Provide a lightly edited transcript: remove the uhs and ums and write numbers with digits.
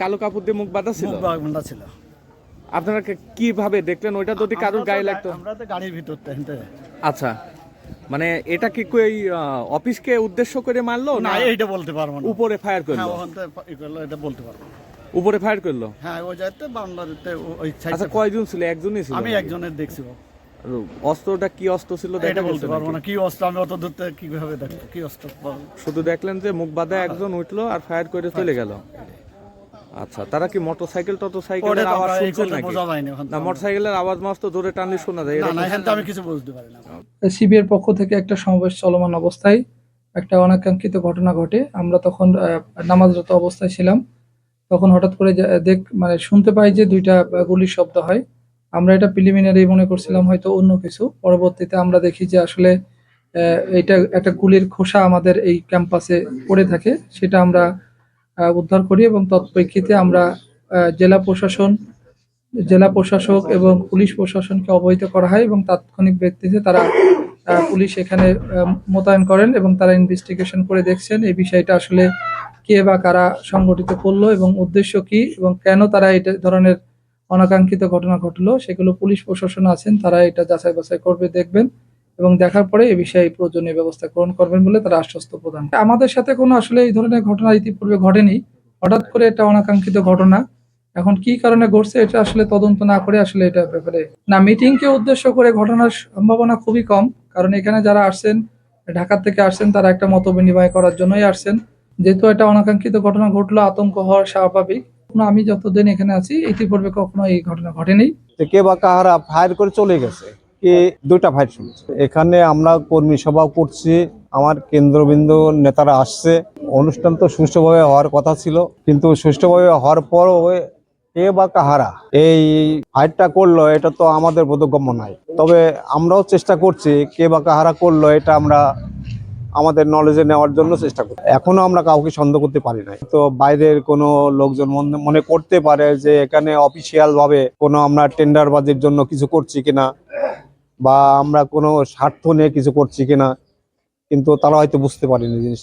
কালো কাপড় দিয়ে মুখ বাঁধা ছিল? বান্ধা ছিল। আপনারা কিভাবে দেখলেন? ওইটা যদি কারোর গায়ে লাগতো? আমরা তো গাড়ির ভিতর থেকে। আচ্ছা, মানে এটা কি কই অফিসকে উদ্দেশ্য করে মারলো না, না এইটা বলতে পারবো না। উপরে ফায়ার হ্যাঁ, করলো? ওখান থেকে করলো, এটা বলতে পারবো না। উপরে ফায়ার করলো? হ্যাঁ, ওই যাইতে বাউন্ডারিতে ওই আচ্ছা, সাইডে। কয়জন ছিল? একজনই ছিল? আমি একজনের দেখছি। আর অস্ত্রটা কি অস্ত্র ছিল এটা দেখা বলতে গেছে পারবো নাকি? না, কি অস্ত্র আমি অত দূর থেকে কিভাবে দেখবো কি অস্ত্র। শুধু দেখলেন যে মুখ বাঁধা একজন উঠলো আর ফায়ার করে চলে গেল। আচ্ছা, তারা কি মোটরসাইকেলের আওয়াজ শুনছেন নাকি? বোঝা যায়নি ওখান না, থেকে। মোটরসাইকেলের আওয়াজ মাত্র জোরে টানলে শোনা যায় না, এরকম? না, এখান থেকে আমি কিছু বুঝতে পারি না। শিবিরের পক্ষ থেকে একটা সমাবেশ চলমান অবস্থায় একটা অনাকাঙ্ক্ষিত ঘটনা ঘটে। আমরা তখন নামাজরত অবস্থায় ছিলাম। তখন হঠাৎ করে মানে শুনতে পাই যে দুইটা গুলির শব্দ হয়। আমরা এটা প্রিলিমিনারি মনে করছিলাম হয়তো অন্য কিছু। পরবর্তীতে আমরা দেখি যে আসলে এটা একটা গুলির খোসা আমাদের এই ক্যাম্পাসে পড়ে থাকে। সেটা আমরা উদ্ধার করি এবং তৎপ্রেক্ষিতে আমরা জেলা প্রশাসক এবং পুলিশ প্রশাসনকে অবহিত করা হয় এবং তাৎক্ষণিক ভিত্তিতে তারা পুলিশ এখানে মোতায়েন করেন এবং তারা ইনভেস্টিগেশন করে দেখছেন এই বিষয়টা আসলে কে বা কারা সংগঠিত করলো এবং উদ্দেশ্য কি এবং কেন তারা এটা ধরনের অনাকাঙ্ক্ষিত ঘটনা ঘটলো সেগুলো পুলিশ প্রশাসন আছেন, তারা এটা যাচাই বাছাই করবে, দেখবেন এবং দেখার পরে এই বিষয়ে প্রয়োজনীয় ব্যবস্থা গ্রহণ করবেন বলে তারা আশ্বস্ত প্রদান করেন। আমাদের সাথে কোনো আসলে এই ধরনের ঘটনা ইতিপূর্বে ঘটেনি, হঠাৎ করে এটা অনাকাঙ্ক্ষিত ঘটনা। এখন কি কারণে ঘটছে এটা আসলে তদন্ত না করে আসলে এটা ব্যাপারে না, মিটিংকে উদ্দেশ্য করে ঘটনার সম্ভাবনা খুবই কম, কারণ এখানে যারা আসছেন ঢাকা থেকে আসছেন তারা একটা মত বিনিময় করার জন্যই আসছেন। যেহেতু একটা অনাকাঙ্ক্ষিত ঘটনা ঘটলো, আতঙ্ক হওয়া স্বাভাবিক। আমি যতদিন এখানে আছি ইতিপূর্বে কখনো এই ঘটনা ঘটেনি। কে বা কাহারা ফায়ার করে চলে গেছে, কি দুইটা ফায়ার শুনছে। এখানে আমরা কর্মী সভা করছি, আমার কেন্দ্রবিন্দু নেতারা আসছে। অনুষ্ঠান তো সুষ্ঠুভাবে হওয়ার কথা ছিল, কিন্তু সুষ্ঠুভাবে হওয়ার পরও কে বা কাহারা এই ফায়ারটা করলো এটা তো আমাদের বোধগম্য নাই। তবে আমরাও চেষ্টা করছি কে বা কাহারা করলো এটা আমরা আমাদের নলেজে নেওয়ার জন্য চেষ্টা করি। এখনো আমরা কাউকে সন্দেহ করতে পারি নাই। তো বাইরের কোনো লোকজন মনে করতে পারে যে এখানে অফিসিয়াল ভাবে কোনো আমরা টেন্ডারবাজির জন্য কিছু করছি কিনা বা আমরা কোনো স্বার্থ নিয়ে কিছু করছি কিনা, কিন্তু তারা হয়তো বুঝতে পারেনি জিনিসটা।